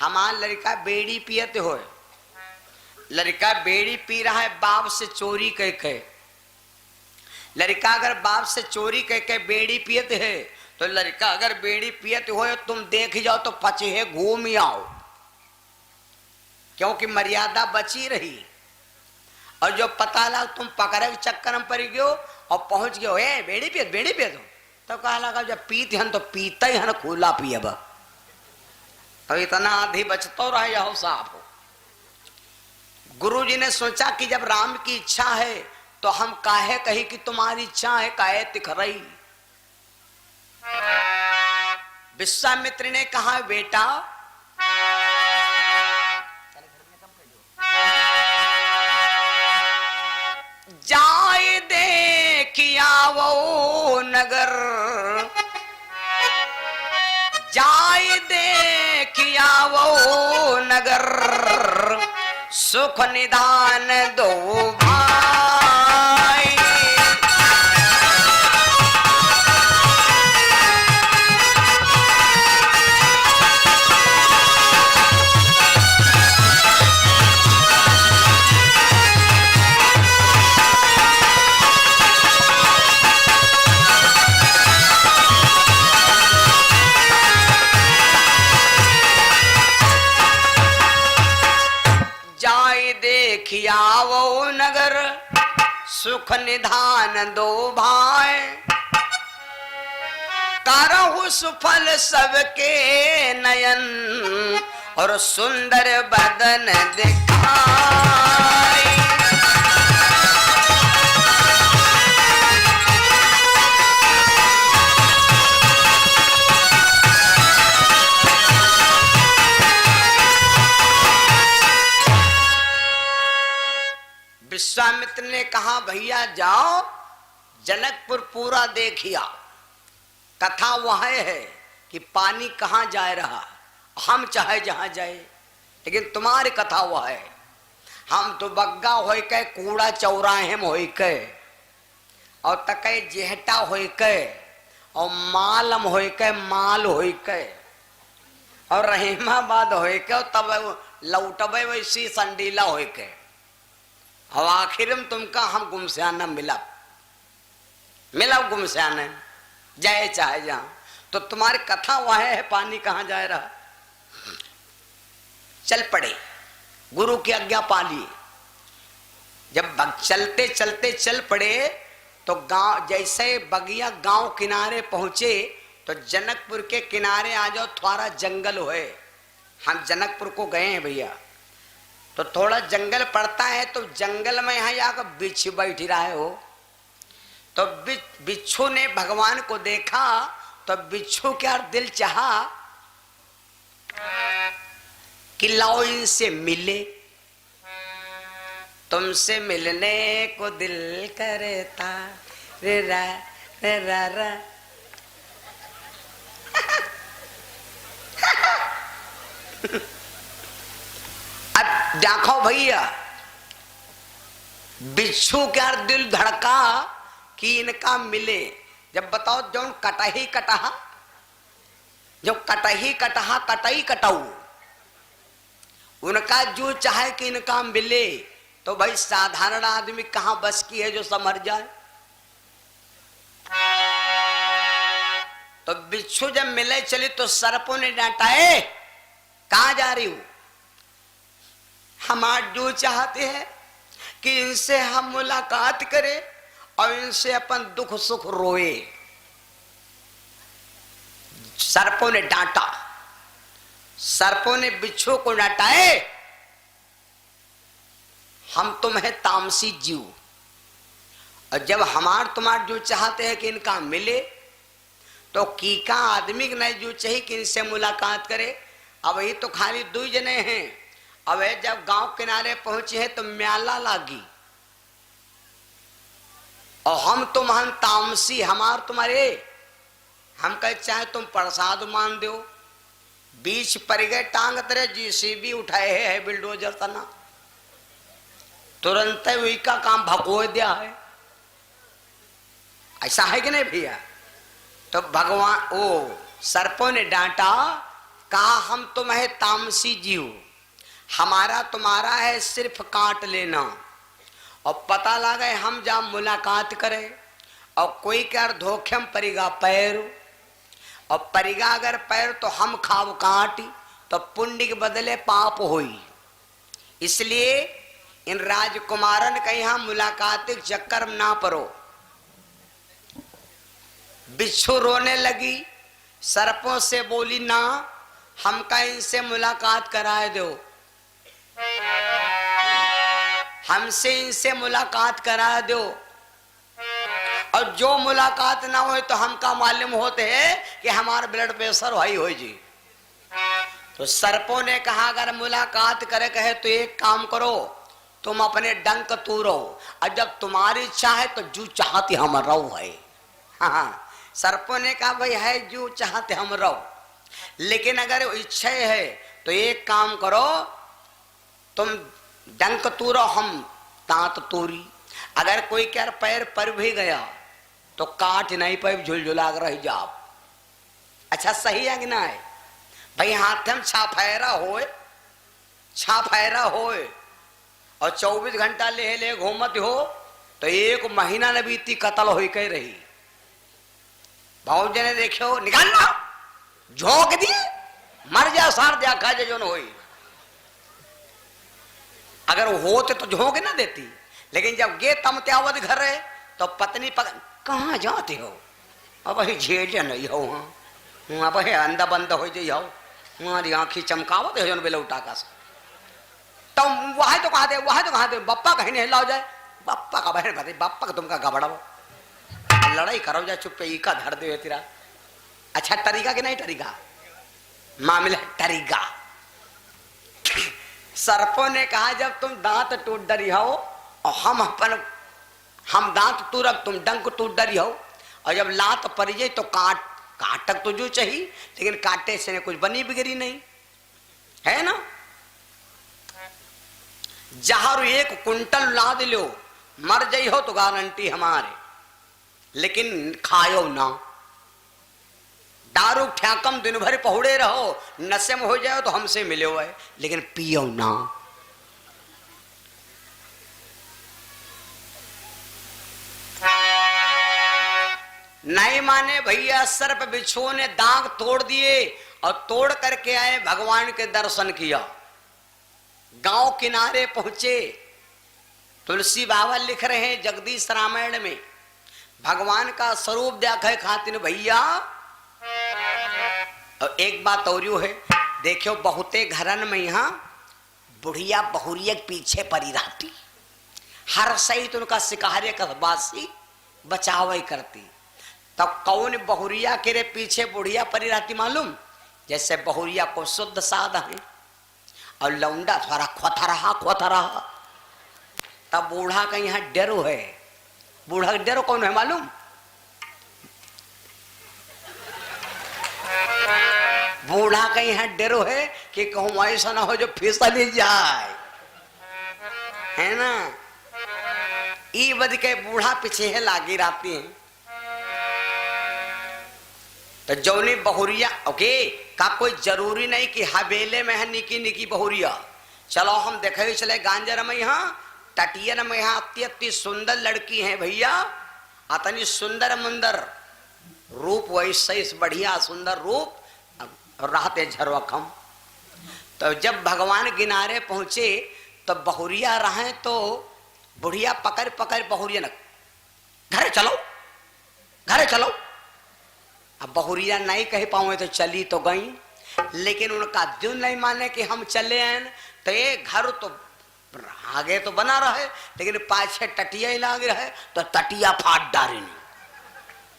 हमार लड़का बेड़ी पियते हो, लड़का बेड़ी पी रहा है बाप से चोरी कह के। लड़का अगर बाप से चोरी कह के बेड़ी पियते है तो लड़का अगर बेड़ी पियते हो तुम देख जाओ तो पचे है घूम आओ, क्योंकि मर्यादा बची रही। और जो पता लगा तुम पकड़े के चक्कर में पड़ गयो और पहुंच गयो ए बेड़ी पिए तो कहा लगा जब पीते हन तो पीते ही हन खुला पियब। अब इतना आधी बचतो रहे हो साहब। गुरु जी ने सोचा कि जब राम की इच्छा है तो हम काहे कही कि तुम्हारी इच्छा है, काहे तिख रही। विश्वामित्र ने कहा बेटा जाए देखिया वो नगर, जाए देखिया वो नगर, सुख निधान दो भाई। देखिया वो नगर, सुख निधान दो भाई। करहु सुफल सबके नयन, और सुंदर बदन दिखाई। विश्वामित्र ने कहा भैया जाओ जनकपुर पूरा देखिया। कथा वह है कि पानी कहाँ जाए रहा, हम चाहे जहां जाए, लेकिन तुम्हारी कथा वह है। हम तो बग्गा हो के कूड़ा चौराहे में हो के, और तके जेहटा हो के, और मालम हो के, माल हो के, और रहीमाबाद हो के, और तब लौटबे वैसी संडीला हो के। और आखिर में तुमका हम गुमस्याना मिला गुमस्याना जाए चाहे जहां। तो तुम्हारी कथा वह है पानी कहां जाए रहा। चल पड़े, गुरु की आज्ञा पाली। जब चलते चलते चल पड़े तो गांव, जैसे बगिया गांव किनारे पहुंचे तो जनकपुर के किनारे आ जाओ, थोड़ा जंगल है। हम जनकपुर को गए हैं भैया, तो थोड़ा जंगल पड़ता है, तो जंगल में यहाँ जाकर बिच्छू बैठ रहा हो। तो बिच्छू ने भगवान को देखा तो बिच्छू क्या दिल चाहा कि लाओ इनसे मिले, तुमसे मिलने को दिल करता रे रा रे रा रा। अब देखो भैया, बिच्छू क्या दिल धड़का कि इनका मिले। जब बताओ जो कटही कटहा, जो कटही कटहा कटई कटाऊ, उनका जो चाहे कि इनका मिले, तो भाई साधारण आदमी कहां बस की है जो समझ जाए। तो बिच्छू जब मिले चली तो सर्पों ने डांटा, है कहां जा रही हूं। हम आज जो चाहते हैं कि इनसे हम मुलाकात करें और इनसे अपन दुख सुख रोए। सर्पों ने डांटा, सर्पों ने बिच्छू को डांटा, है हम तुम्हें तामसी जीव, और जब हमार तुम्हार जो चाहते हैं कि इनका मिले, तो कीका आदमी के नहीं जो चाहिए कि इनसे मुलाकात करे। अब ये तो खाली 2 जने हैं। अब जब गांव किनारे पहुंचे हैं तो म्याला लागी, और हम तुम्हान तामसी, हमार तुम्हारे, हम कहे चाहे तुम प्रसाद मान दो। बीच पड़ गए टांग तरह जीसीबी उठाए है बिल्डोजर तना, तुरंत वही का काम भगो दिया है। ऐसा है कि नहीं भैया। तो भगवान ओ सर्पों ने डांटा, कहा हम तुम्हें तामसी जीव, हमारा तुम्हारा है सिर्फ काट लेना। और पता लगा हम जब मुलाकात करें और कोई क्या धोखेम परिगा पैर, और परिगा अगर पैर तो हम खाव काटी तो पुण्य के बदले पाप होई। इसलिए इन राजकुमारन के यहां मुलाकात के चक्कर में ना पड़ो। बिच्छू रोने लगी, सर्पों से बोली ना हमका इनसे मुलाकात कराए दो, हमसे इनसे मुलाकात करा दो। और जो मुलाकात ना हो तो हमका मालूम होते है कि हमारा ब्लड प्रेशर हाई हो जी। तो सर्पों ने कहा अगर मुलाकात करे कहे तो एक काम करो, तुम अपने डंक तूरो, और जब तुम्हारी इच्छा है तो जो चाहते हम रहो है। हाँ, सर्पों ने कहा भाई है जो चाहते हम रहो, लेकिन अगर इच्छा है तो एक काम करो, तुम डंक तूरो हम दांत तूरी। अगर कोई क्या पैर पर भी गया तो काट नहीं पे झुलझुला कर रह जाओ। अच्छा सही है कि ना है भाई? हाथ में छाफेरा होए, छाफेरा होए और 24 घंटा ले ले घूमत हो तो 1 महीना न बीती कतल हो के रही। भाव ने देखो निकालना झोंक दिए मर जा सार दिया खा जो न होई। अगर होते तो झोंक ना देती, लेकिन जब गे तमत्यावत घर है तो पत्नी कहाँ जाते हो? अब झेल नहीं हो, वहां अब अंधा बंद हो जाओ, वहां आंखी चमकावत है जो बेलौटा का तो वहां तो कहा दे, वहां तो कहा दे बप्पा कहीं नहीं लाओ जाए। बप्पा का बहन बता बप्पा का तुमका घबराओ लड़ाई करो जाए चुप पे का धर दे तेरा। अच्छा तरीका कि नहीं तरीका? मामला तरीका। सर्पों ने कहा जब तुम दांत टूट डरी हो और हम दांत तूरब तुम डंक टूट डरी हो, और जब लात पड़ जाए तो काटक तो जो चाहिए, लेकिन काटे से कुछ बनी बिगड़ी नहीं है ना। जहर 1 कुंटल लाद लो मर जाई हो तो गारंटी हमारे, लेकिन खायो ना। दारू ठ्याकम दिन भर पहुड़े रहो, नशे में हो जाओ तो हमसे मिले हुए, लेकिन पियो ना। नहीं माने भैया, सर्प बिच्छुओं ने दांत तोड़ दिए और तोड़ करके आए, भगवान के दर्शन किया। गांव किनारे पहुंचे, तुलसी बाबा लिख रहे हैं जगदीश रामायण में, भगवान का स्वरूप देखे खातिर भैया। और एक बात और है, देखो बहुते घरन में यहाँ बुढ़िया बहुरिया पीछे पड़ी रहती, हर सही तो उनका शिकारे का बासी बचाव करती। तब कौन बहुरिया के रे पीछे बुढ़िया पड़ी रहती मालूम? जैसे बहुरिया को शुद्ध साधा है और लौंडा थोड़ा खोथा रहा, तब बूढ़ा का यहाँ डरो है। बूढ़ा का डरो कौन है मालूम? बूढ़ा का यहाँ डरो है कि कहूँ ऐसा ना हो जो फिसल जाए, है ना। ई बद के बूढ़ा पीछे है लागी रहती है। तो जौनी बहुरिया ओके का कोई जरूरी नहीं कि हवेले में है निकी निकी बहुरिया। चलो हम देखे चले गांजर में यहाँ तटियन में यहाँ अति सुंदर लड़की है भैया, अतनी सुंदर मुंदर रूप, वैसे बढ़िया सुंदर रूप रहते झरवखम। तो जब भगवान किनारे पहुंचे तो बहुरिया रहे तो बुढ़िया पकड़ पकड़ बहुरिया न घरे चलो घरे चलो। अब बहुरिया नहीं कह पाऊँ तो चली तो गई, लेकिन उनका दिल नहीं माने कि हम चले आए। तो ये घर तो आगे तो बना रहे, लेकिन पाछे टटिया ही लाग रहे तो टटिया फाट डारे नहीं।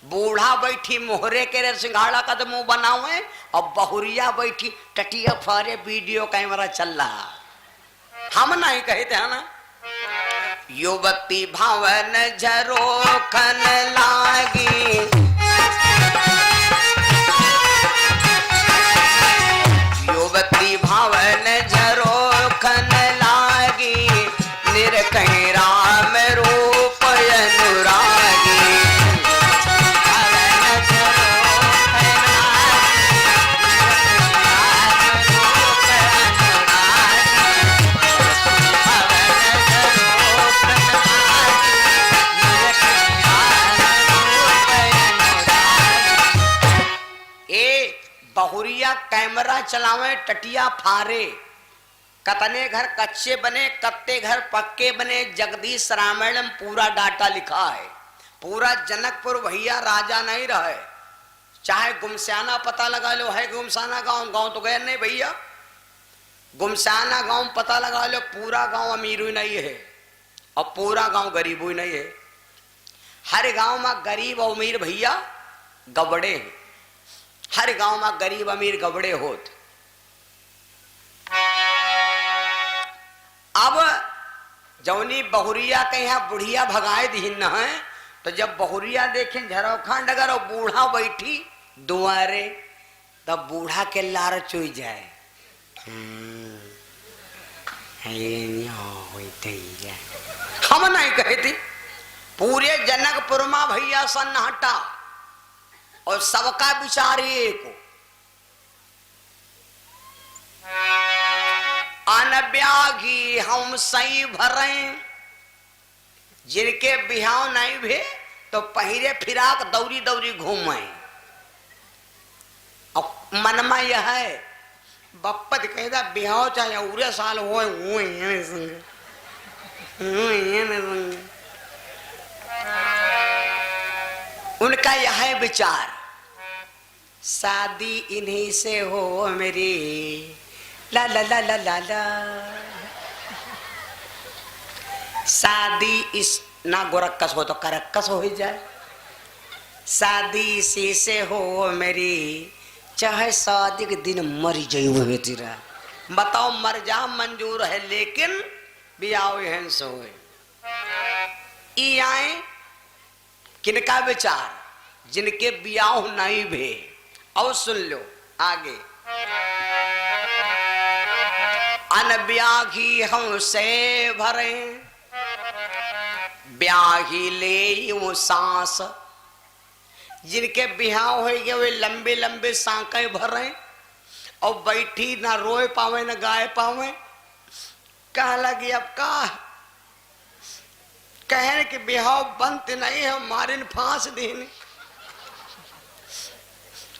बूढ़ा बैठी मोहरे के रे सिंघाड़ा का तो मुंह बनावे और बहुरिया बैठी टटिया फारे, वीडियो कैमरा चल रहा। हम नहीं कहते है ना, युवती भवन झरोखन लागी, युवती भवन झरोखन लागी, निरकहीं राम रूप अनुरागी। भवन झरोखन लागी, चलावे टटिया फारे, कतने घर कच्चे बने कत्ते घर पक्के बने, जगदीश रामायण में पूरा डाटा लिखा है। पूरा जनकपुर भैया राजा नहीं रहे, चाहे गुमसाना पता लगा लो, है गुमसाना गांव, गांव तो गए नहीं भैया, गुमसाना गांव पता लगा लो, पूरा गांव अमीर ही नहीं है और पूरा गांव गरीब ही नहीं है। हर गांव में गरीब और अमीर भैया गबड़े हैं, हर गांव में गरीब अमीर गबड़े होते। अब जौनी बहुरिया के यहाँ बुढ़िया भगाए दीन है, तो जब बहुरिया देखें झरोखान डगर और बूढ़ा बैठी दुआरे, तब बूढ़ा के लार चुई जाए, हम नहीं कहती। पूरे जनकपुर में भैया सन्नाटा और सबका विचार एक, अनब्यागी हम सही भरें, जिनके बिहाव नहीं भे तो पहिरे फिराक दौरी दौरी घूमे। और मनमा यह है बप्पत कहता बिहाव चाहे उरे साल हो उनका यह है विचार, शादी इन्हीं से हो मेरी, ला ला ला ला ला ला, शादी इस ना गोरक्कस हो तो करक्कस हो ही जाए, शादी इसी से हो मेरी, चाहे शादी के दिन मर जाए तेरा। बताओ मर जा मंजूर है लेकिन बियाह है सो ई आए किनका विचार, जिनके बियाह नहीं भे। और सुन लो आगे, अनब्याही हम से भरे, ब्याही ले यूं सांस, जिनके बिहाव हो गए वे लंबे लंबे सांकें भर रहे और बैठी ना रोए पावे ना गाए पावे। कह लगी अब का कहने कि बिहाव बनत नहीं है, मारिन फांस दीन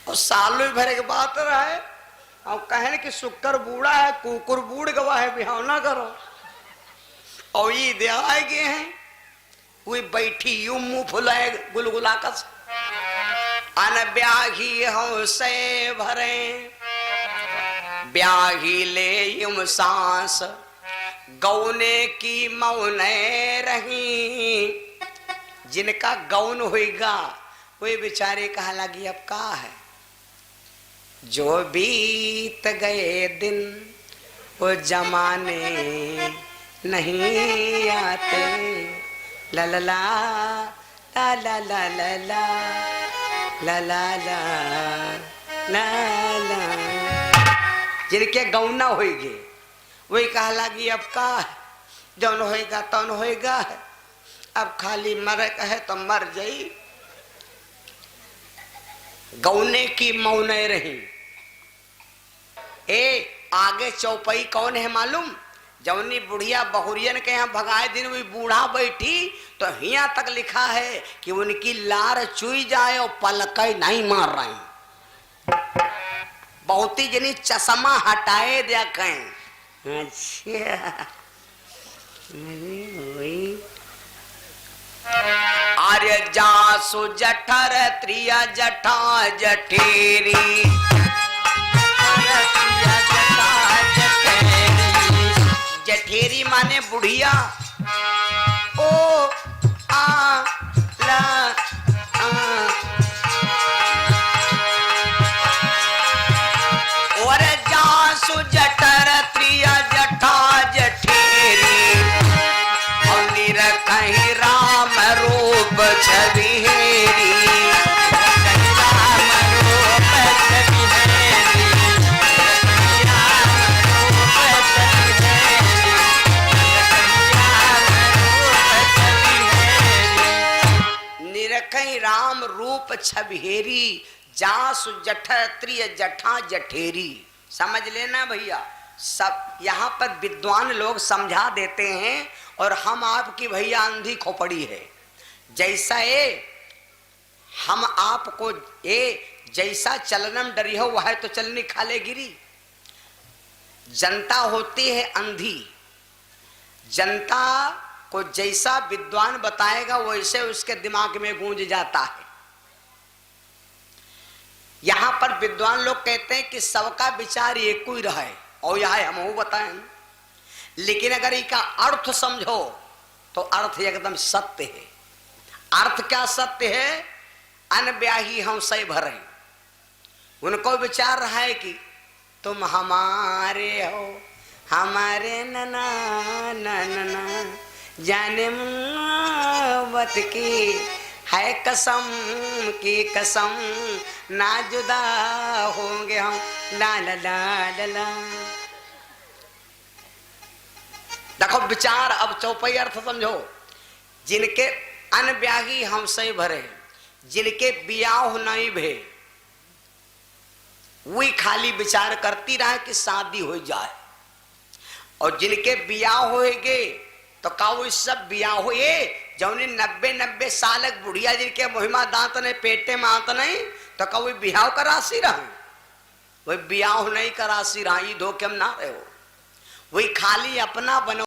और सालों भरे के बात रहे और कहने कि शुक्र बूढ़ा है कुकुर बूढ़ गवा है, बिहाव ना करो। और ये दे आए गए हैं, वे बैठी यूं मुंह फुलाए गुलगुला कस, अन ब्याही हो से भरे, ब्याही ले यूं सांस, गौने की मौने रही, जिनका गौन होगा वे बेचारे कहा लगी अब का है, जो बीत गए दिन वो जमाने नहीं आते, ला ला ला ला ला ला ला ला ला ला ला ला, जिनके गौना होएगे वही कहा लगी अब का है, जौन होएगा तौन होएगा, अब खाली मर कहे तो मर जाई, गौने की मौने रही। ए आगे चौपाई कौन है मालूम, जौनी बुढ़िया बहुरियन के यहाँ भगाए दिन हुई बूढ़ा बैठी तो हिया तक लिखा है कि उनकी लार चुई जाए और पलकई नहीं मार रहे, बहुती जनी चश्मा हटाए दिया कहें। अच्छा आर्य जासु जठर त्रिया जठा जठेरी, जठेरी माने बुढ़िया, ओ आ ला आ, और जासु जठर त्रिया जठा जठेरी, और निरखहि राम रूप छबिहेरी, कहीं राम रूप छबहेरी, जासु जठर त्रिय जठा जठेरी। समझ लेना भैया, सब यहाँ पर विद्वान लोग समझा देते हैं और हम आपकी भैया अंधी खोपड़ी है। जैसा ये हम आपको ये जैसा चलनम डरी हो वह तो चलनी खाले गिरी, जनता होती है अंधी, जनता को जैसा विद्वान बताएगा वैसे उसके दिमाग में गूंज जाता है। यहां पर विद्वान लोग कहते हैं कि सबका विचार एक ही रहे, और यह हम बताएं, लेकिन अगर इसका अर्थ समझो तो अर्थ एकदम सत्य है। अर्थ क्या सत्य है? अनब्याही हम सही भरे, उनको विचार रहा है कि तुम हमारे हो, हमारे नना नना, जाने मोहब्बत की है कसम की कसम, ना जुदा होंगे हम, ला ला ला ला। देखो विचार, अब चौपाई अर्थ समझो। जिनके अनब्याही हमसे भरे, जिनके बियाह नहीं भे, वही खाली विचार करती रहे कि शादी हो जाए, और जिनके बियाह होएगे तो का वो सब बियाह होए जौनी 90 साल बुढ़िया जिनके मुहिमा दांत नहीं, पेटे में आंत नहीं, तो का वही बियाह का राशि रहे, वही बियाह नहीं का राशि रहा। धोखे में ना रहे हो, वही खाली अपना बनो।